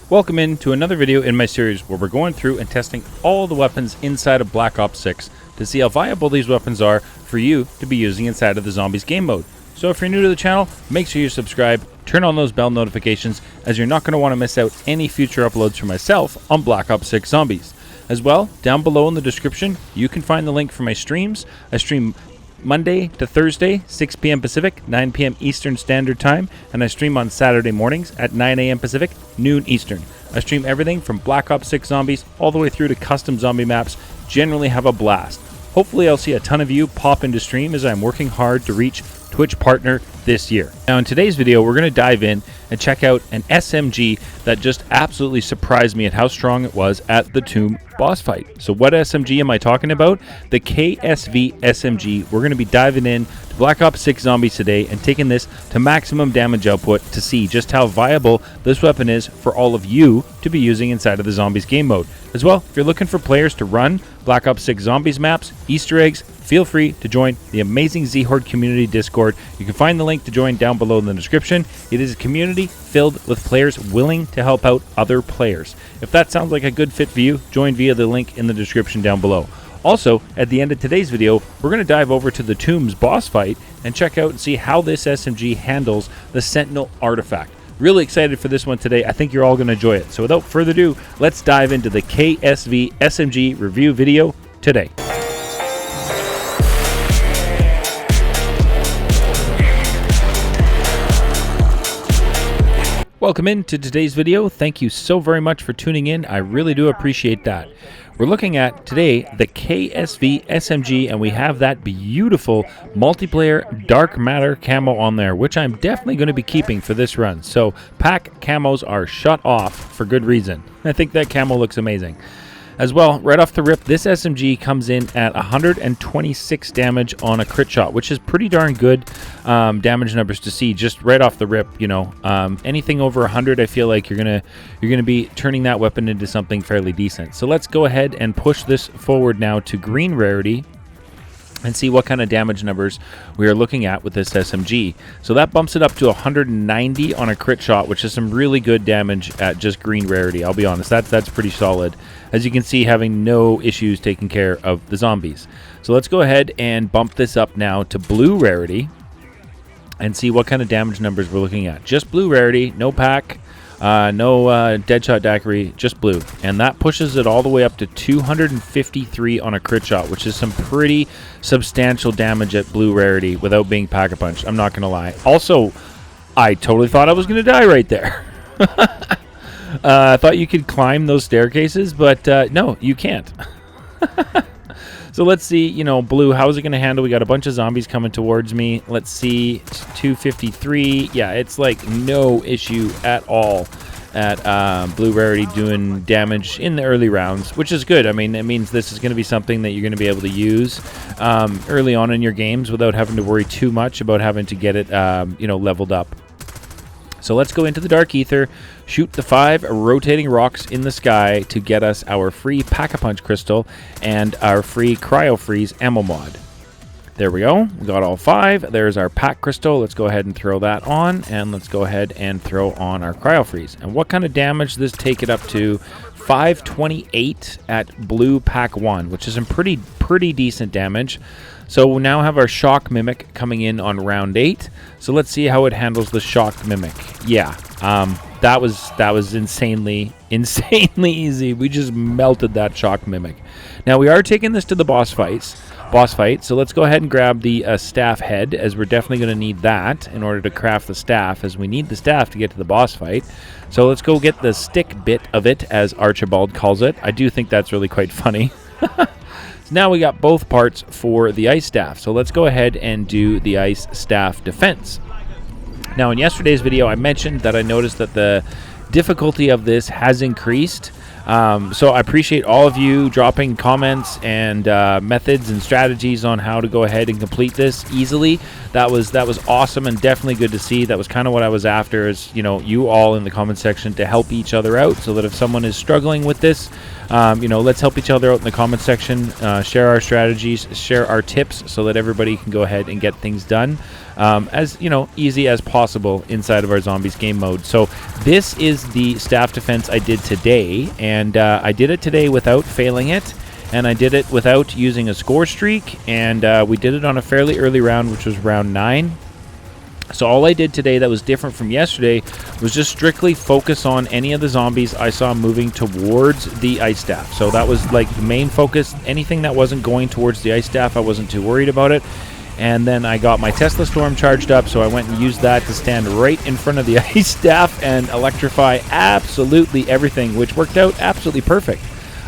Welcome into another video in my series where we're going through and testing all the weapons inside of Black Ops 6 to see how viable these weapons are for you to be using inside of the Zombies game mode. So if you're new to the channel, make sure you subscribe, turn on those bell notifications, as you're not going to want to miss out any future uploads for myself on Black Ops 6 Zombies. As well, down below in the description, you can find the link for my streams. I stream Monday to Thursday, 6 p.m. Pacific, 9 p.m. Eastern Standard Time, and I stream on Saturday mornings at 9 a.m. Pacific, noon Eastern. I stream everything from Black Ops 6 Zombies all the way through to custom zombie maps. Generally have a blast. Hopefully I'll see a ton of you pop into stream as I'm working hard to reach Twitch partner this year. Now in today's video, we're going to dive in and check out an SMG that just absolutely surprised me at how strong it was at the Tomb boss fight. So what SMG am I talking about? The KSV SMG. We're going to be diving in to Black Ops 6 Zombies today and taking this to maximum damage output to see just how viable this weapon is for all of you to be using inside of the Zombies game mode. As well, if you're looking for players to run Black Ops 6 Zombies maps, Easter eggs, feel free to join the amazing Zhorde Discord. You can find the link to join down below in the description. It is a community filled with players willing to help out other players. If that sounds like a good fit for you, join via the link in the description down below. Also, at the end of today's video, we're going to dive over to the Tomb's boss fight and check out and see how this SMG handles the Sentinel artifact. Really excited for this one today. I think you're all going to enjoy it. So without further ado, let's dive into the KSV SMG review video today. Welcome into today's video. Thank you so very much for tuning in. I really do appreciate that. We're looking at today the KSV SMG, and we have that beautiful multiplayer dark matter camo on there, which I'm definitely going to be keeping for this run. So pack camos are shut off for good reason. I think that camo looks amazing. As well, right off the rip, this SMG comes in at 126 damage on a crit shot, which is pretty darn good damage numbers to see just right off the rip. You know, anything over 100, I feel like you're gonna be turning that weapon into something fairly decent. So let's go ahead and push this forward now to green rarity and see what kind of damage numbers we are looking at with this SMG. So that bumps it up to 190 on a crit shot, which is some really good damage at just green rarity. I'll be honest, that's pretty solid. As you can see, having no issues taking care of the zombies. So let's go ahead and bump this up now to blue rarity and see what kind of damage numbers we're looking at. Just blue rarity, no pack, no Deadshot daiquiri, just blue. And that pushes it all the way up to 253 on a crit shot, which is some pretty substantial damage at blue rarity without being pack-a-punch. I'm not going to lie. Also, I totally thought I was going to die right there. I thought you could climb those staircases, but no, you can't. So let's see, you know, blue, how is it going to handle? We got a bunch of zombies coming towards me. Let's see, 253. Yeah, it's like no issue at all at blue rarity doing damage in the early rounds, which is good. I mean, it means this is going to be something that you're going to be able to use early on in your games without having to worry too much about having to get it, you know, leveled up. So let's go into the Dark Ether, shoot the 5 rotating rocks in the sky to get us our free Pack-a-Punch crystal and our free Cryo Freeze ammo mod. There we go. We got all 5. There's our pack crystal. Let's go ahead and throw that on, and let's go ahead and throw on our Cryo Freeze. And what kind of damage does this take it up to? 528 at blue pack 1, which is some pretty decent damage. So we now have our Shock Mimic coming in on round 8. So let's see how it handles the Shock Mimic. Yeah, that was insanely easy. We just melted that Shock Mimic. Now we are taking this to the boss fight. So let's go ahead and grab the staff head, as we're definitely going to need that in order to craft the staff, as we need the staff to get to the boss fight. So let's go get the stick bit of it, as Archibald calls it. I do think that's really quite funny. Now we got both parts for the ice staff. So let's go ahead and do the ice staff defense. Now in yesterday's video, I mentioned that I noticed that the difficulty of this has increased So I appreciate all of you dropping comments and methods and strategies on how to go ahead and complete this easily. That was awesome and definitely good to see. That was kind of what I was after, is, you know, you all in the comment section to help each other out, so that if someone is struggling with this, you know, let's help each other out in the comment section, share our strategies, share our tips, so that everybody can go ahead and get things done as, you know, easy as possible inside of our zombies game mode. So this is the staff defense I did today, and I did it today without failing it, and I did it without using a score streak, and we did it on a fairly early round, which was round 9. So all I did today that was different from yesterday was just strictly focus on any of the zombies I saw moving towards the ice staff. So that was like the main focus. Anything that wasn't going towards the ice staff, I wasn't too worried about it. And then I got my Tesla Storm charged up, so I went and used that to stand right in front of the ice staff and electrify absolutely everything, which worked out absolutely perfect.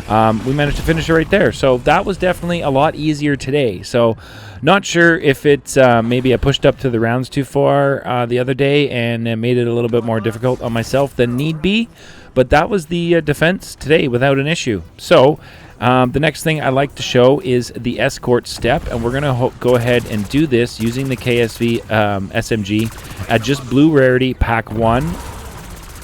We managed to finish it right there. So that was definitely a lot easier today. So not sure if it's maybe I pushed up to the rounds too far the other day and made it a little bit more difficult on myself than need be. But that was the defense today without an issue. So the next thing I like to show is the Escort step, and we're going to go ahead and do this using the KSV SMG at just blue rarity pack 1.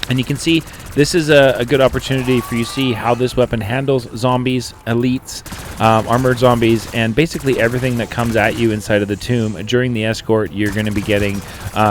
And you can see this is a good opportunity for you to see how this weapon handles zombies, elites, armored zombies, and basically everything that comes at you inside of the tomb. During the escort, you're going to be getting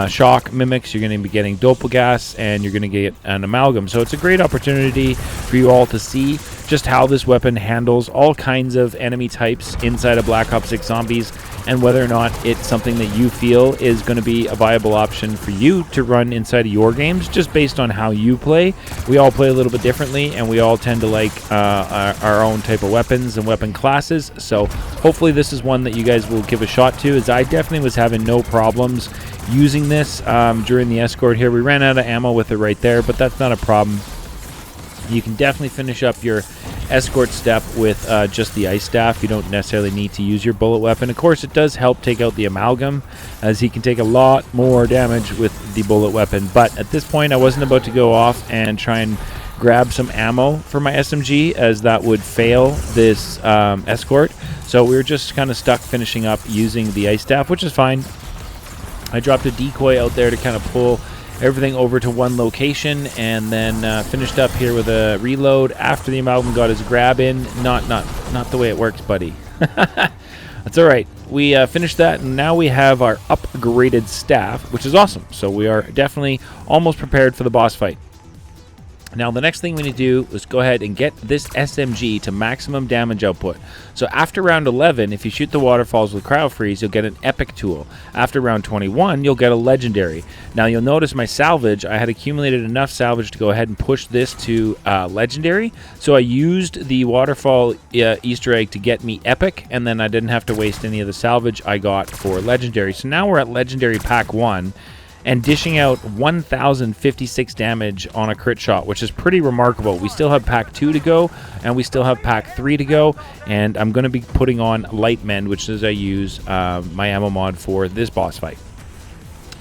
shock mimics, you're going to be getting doppelgas, and you're going to get an amalgam. So it's a great opportunity for you all to see just how this weapon handles all kinds of enemy types inside of Black Ops 6 Zombies, and whether or not it's something that you feel is going to be a viable option for you to run inside of your games, just based on how you play. We all play a little bit differently, and we all tend to like our own type of weapons and weapon classes. So hopefully this is one that you guys will give a shot to, as I definitely was having no problems using this during the escort here. We ran out of ammo with it right there, but that's not a problem. You can definitely finish up your escort step with just the ice staff. You don't necessarily need to use your bullet weapon. Of course, it does help take out the amalgam, as he can take a lot more damage with the bullet weapon. But at this point, I wasn't about to go off and try and grab some ammo for my SMG, as that would fail this escort. So we were just kind of stuck finishing up using the ice staff, which is fine. I dropped a decoy out there to kind of pull everything over to one location, and then finished up here with a reload after the amalgam got his grab in. Not the way it works, buddy. That's all right. We finished that, and now we have our upgraded staff, which is awesome. So we are definitely almost prepared for the boss fight. Now, the next thing we need to do is go ahead and get this SMG to maximum damage output. So after round 11, if you shoot the waterfalls with cryo freeze, you'll get an epic tool. After round 21, you'll get a legendary. Now, you'll notice my salvage, I had accumulated enough salvage to go ahead and push this to legendary. So I used the waterfall Easter egg to get me epic, and then I didn't have to waste any of the salvage I got for legendary. So now we're at legendary pack 1. And dishing out 1,056 damage on a crit shot, which is pretty remarkable. We still have pack 2 to go, and we still have pack 3 to go, and I'm going to be putting on light mend, which is I use my ammo mod for this boss fight.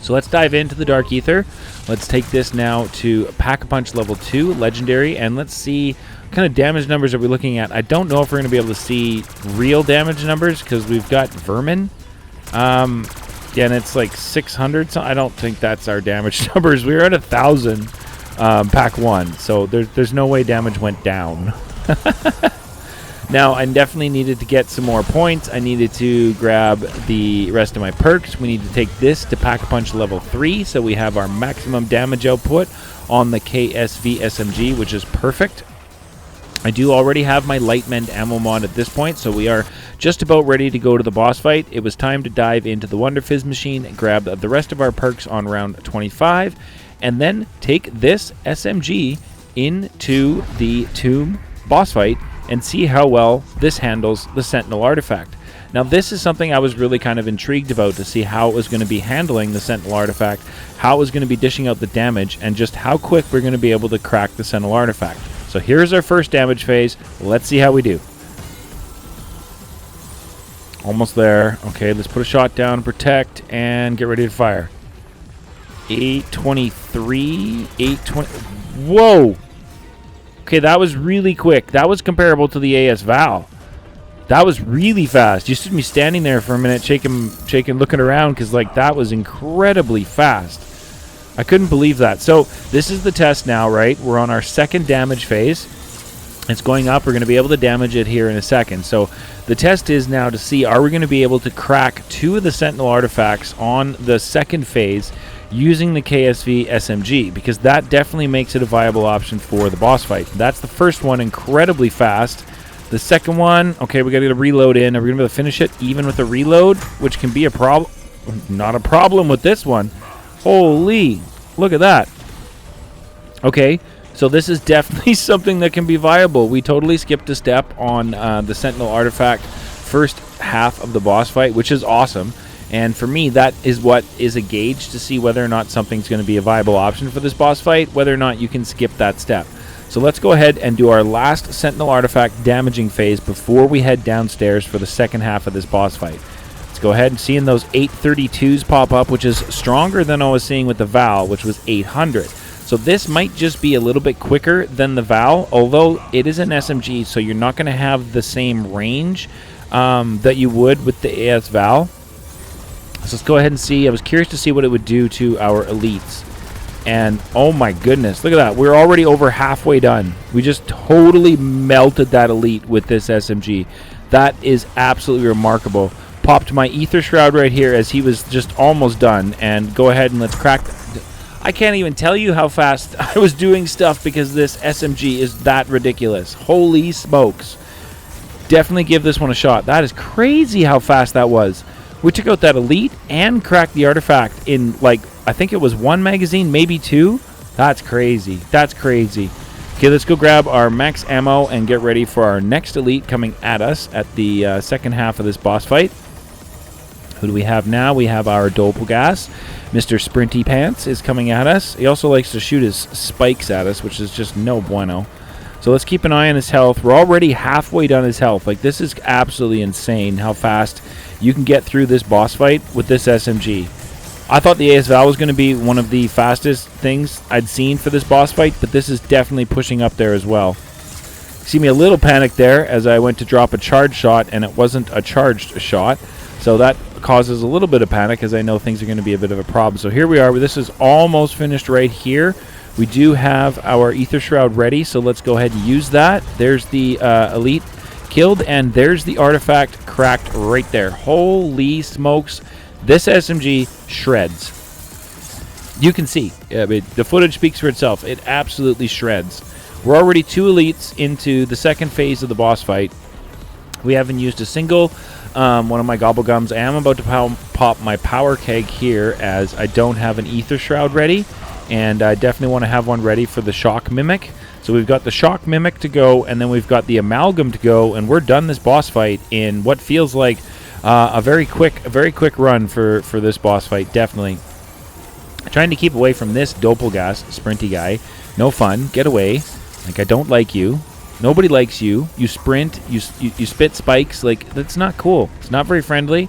So let's dive into the Dark Ether. Let's take this now to Pack-a-Punch level 2, legendary, and let's see what kind of damage numbers are we looking at. I don't know if we're going to be able to see real damage numbers, because we've got vermin. Yeah, and it's like 600, so I don't think that's our damage numbers. We were at 1,000 pack 1, so there's no way damage went down. Now, I definitely needed to get some more points. I needed to grab the rest of my perks. We need to take this to Pack-a-Punch level 3, so we have our maximum damage output on the KSV SMG, which is perfect. I do already have my light mend ammo mod at this point, so we are just about ready to go to the boss fight. It was time to dive into the Wonder Fizz machine, grab the rest of our perks on round 25, and then take this SMG into the tomb boss fight and see how well this handles the Sentinel artifact. Now, this is something I was really kind of intrigued about, to see how it was going to be handling the Sentinel artifact, how it was going to be dishing out the damage, and just how quick we're going to be able to crack the Sentinel artifact. So here's our first damage phase. Let's see how we do. Almost there. Okay, let's put a shot down, protect, and get ready to fire. 823, 820. Whoa! Okay, that was really quick. That was comparable to the AS Val. That was really fast. You stood me standing there for a minute, shaking, looking around, because like that was incredibly fast. I couldn't believe that. So this is the test now, right? We're on our second damage phase. It's going up. We're going to be able to damage it here in a second. So the test is now to see, are we going to be able to crack 2 of the Sentinel artifacts on the second phase using the KSV SMG, because that definitely makes it a viable option for the boss fight. That's the first one, incredibly fast. The second one, okay, we got to get a reload in. Are we going to be able to finish it even with a reload, which can be a problem? Not a problem with this one. Holy, look at that. Okay, so this is definitely something that can be viable. We totally skipped a step on the Sentinel artifact first half of the boss fight, which is awesome. And for me, that is what is a gauge to see whether or not something's going to be a viable option for this boss fight, whether or not you can skip that step. So let's go ahead and do our last Sentinel artifact damaging phase before we head downstairs for the second half of this boss fight. Let's go ahead and see those 832s pop up, which is stronger than I was seeing with the Val, which was 800. So this might just be a little bit quicker than the Val, although it is an SMG, so you're not going to have the same range that you would with the AS Val. So let's go ahead and see. I was curious to see what it would do to our elites. And oh my goodness, look at that. We're already over halfway done. We just totally melted that elite with this SMG. That is absolutely remarkable. Popped my Ether Shroud right here as he was just almost done. And go ahead and let's crack. I can't even tell you how fast I was doing stuff because this SMG is that ridiculous. Holy smokes. Definitely give this one a shot. That is crazy how fast that was. We took out that elite and cracked the artifact in, like, I think it was 1 magazine, maybe 2. That's crazy. That's crazy. Okay, let's go grab our max ammo and get ready for our next elite coming at us at the second half of this boss fight. Who do we have now? We have our Doppelgas. Mr. Sprinty Pants is coming at us. He also likes to shoot his spikes at us, which is just no bueno. So let's keep an eye on his health. We're already halfway done his health. Like, this is absolutely insane how fast you can get through this boss fight with this SMG. I thought the AS Val was going to be one of the fastest things I'd seen for this boss fight, but this is definitely pushing up there as well. See me a little panicked there as I went to drop a charged shot, and it wasn't a charged shot. So that causes a little bit of panic, as I know things are going to be a bit of a problem. So here we are. This is almost finished right here. We do have our Ether Shroud ready, so let's go ahead and use that. There's the elite killed, and there's the artifact cracked right there. Holy smokes. This SMG shreds. You can see. The footage speaks for itself. It absolutely shreds. We're already 2 elites into the second phase of the boss fight. We haven't used a single one of my gobblegums. I am about to pop my power keg here as I don't have an Ether Shroud ready. And I definitely want to have one ready for the Shock Mimic. So we've got the Shock Mimic to go, and then we've got the Amalgam to go, and we're done this boss fight in what feels like a very quick run for this boss fight, definitely. Trying to keep away from this Doppelgas sprinty guy. No fun. Get away. Like, I don't like you. Nobody likes you. You sprint. You spit spikes. Like, that's not cool. It's not very friendly,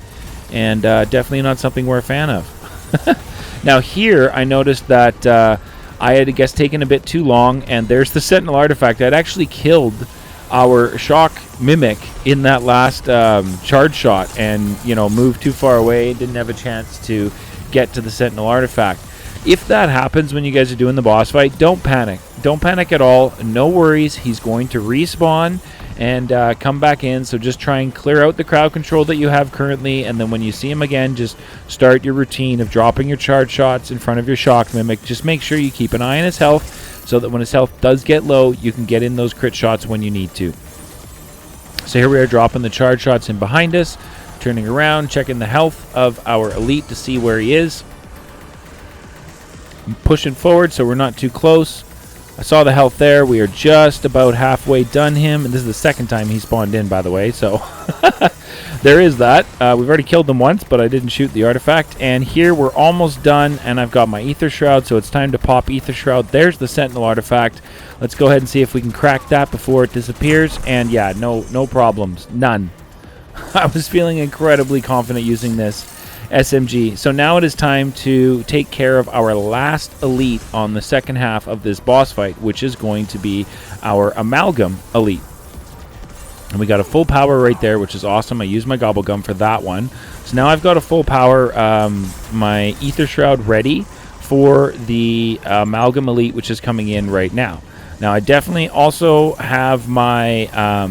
and definitely not something we're a fan of. Now here, I noticed that I had, I guess, taken a bit too long, and there's the Sentinel artifact. I'd actually killed our Shock Mimic in that last charge shot and, you know, moved too far away, didn't have a chance to get to the Sentinel artifact. If that happens when you guys are doing the boss fight, don't panic. Don't panic at all. No worries. He's going to respawn and come back in. So just try and clear out the crowd control that you have currently, and then when you see him again, just start your routine of dropping your charge shots in front of your Shock Mimic. Just make sure you keep an eye on his health so that when his health does get low, you can get in those crit shots when you need to. So here we are dropping the charge shots in behind us, turning around, checking the health of our elite to see where he is. I'm pushing forward so we're not too close. I saw the health there. We are just about halfway done him. And this is the second time he spawned in, by the way. So there is that. We've already killed them once, but I didn't shoot the artifact. And here we're almost done, and I've got my Ether Shroud, so it's time to pop Ether Shroud. There's the Sentinel artifact. Let's go ahead and see if we can crack that before it disappears. And yeah, no problems. None. I was feeling incredibly confident using this. SMG. So now it is time to take care of our last elite on the second half of this boss fight, which is going to be our Amalgam elite. And we got a full power right there, which is awesome. I used my gobble gum for that one. So now I've got a full power, my Ether Shroud ready for the Amalgam elite, which is coming in right now. Now, I definitely also have my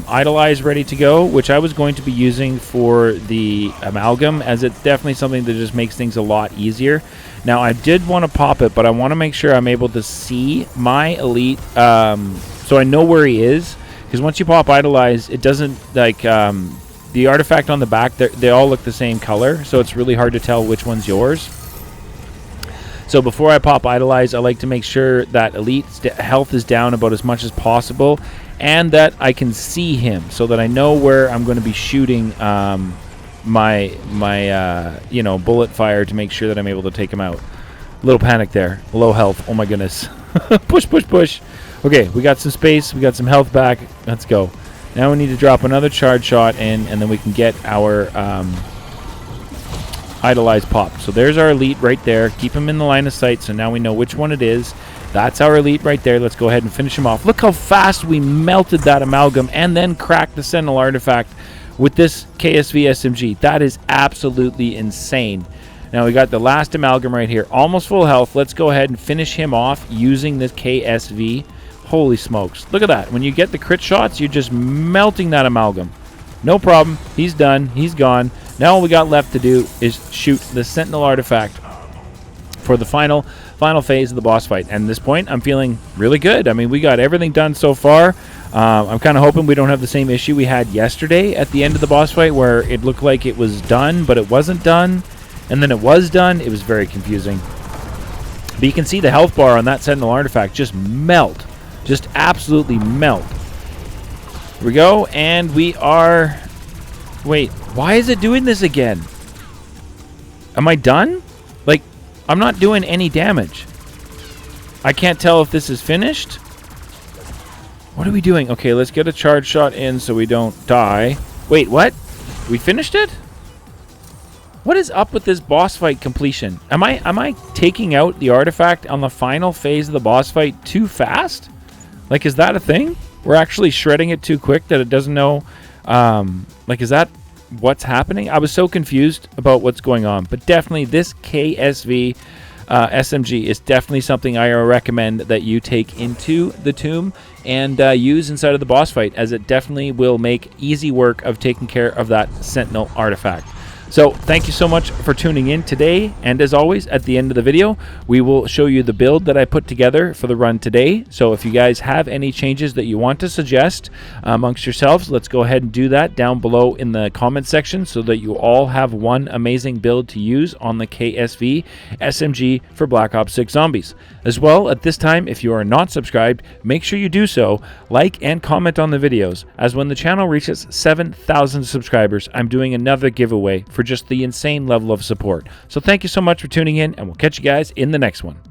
Idolize ready to go, which I was going to be using for the Amalgam, as it's definitely something that just makes things a lot easier. Now, I did want to pop it, but I want to make sure I'm able to see my Elite so I know where he is. Because once you pop Idolize, it doesn't, like, the artifact on the back, they all look the same color, so it's really hard to tell which one's yours. So before I pop Idolize, I like to make sure that Elite's health is down about as much as possible, and that I can see him, so that I know where I'm going to be shooting my you know, bullet fire to make sure that I'm able to take him out. Little panic there. Low health. Oh my goodness. Push, push, push. Okay, we got some space. We got some health back. Let's go. Now we need to drop another charge shot in, and then we can get our Idolize pop. So there's our Elite right there. Keep him in the line of sight, so now we know which one it is. That's our Elite right there. Let's go ahead and finish him off. Look how fast we melted that Amalgam and then cracked the Sentinel artifact with this KSV SMG. That is absolutely insane. Now we got the last Amalgam right here. Almost full health. Let's go ahead and finish him off using this KSV. Holy smokes. Look at that. When you get the crit shots, you're just melting that Amalgam. No problem. He's done. He's gone. Now all we got left to do is shoot the Sentinel artifact for the final phase of the boss fight. And at this point, I'm feeling really good. I mean, we got everything done so far. I'm kind of hoping we don't have the same issue we had yesterday at the end of the boss fight, where it looked like it was done, but it wasn't done. And then it was done. It was very confusing. But you can see the health bar on that Sentinel artifact just melt. Just absolutely melt. Here we go, and we are... Wait, why is it doing this again? Am I done? Like, I'm not doing any damage. I can't tell if this is finished. What are we doing? Okay, let's get a charge shot in so we don't die. Wait, what? We finished it? What is up with this boss fight completion? Am I taking out the artifact on the final phase of the boss fight too fast? Like, is that a thing? We're actually shredding it too quick that it doesn't know. Like, is that what's happening? I was so confused about what's going on. But definitely this KSV SMG is definitely something I recommend that you take into the tomb and use inside of the boss fight, as it definitely will make easy work of taking care of that Sentinel artifact. So thank you so much for tuning in today, and as always, at the end of the video we will show you the build that I put together for the run today. So if you guys have any changes that you want to suggest amongst yourselves, let's go ahead and do that down below in the comment section, so that you all have one amazing build to use on the KSV SMG for Black Ops 6 Zombies. As well, at this time, if you are not subscribed, make sure you do so, like and comment on the videos, as when the channel reaches 7,000 subscribers, I'm doing another giveaway for just the insane level of support. So thank you so much for tuning in, and we'll catch you guys in the next one.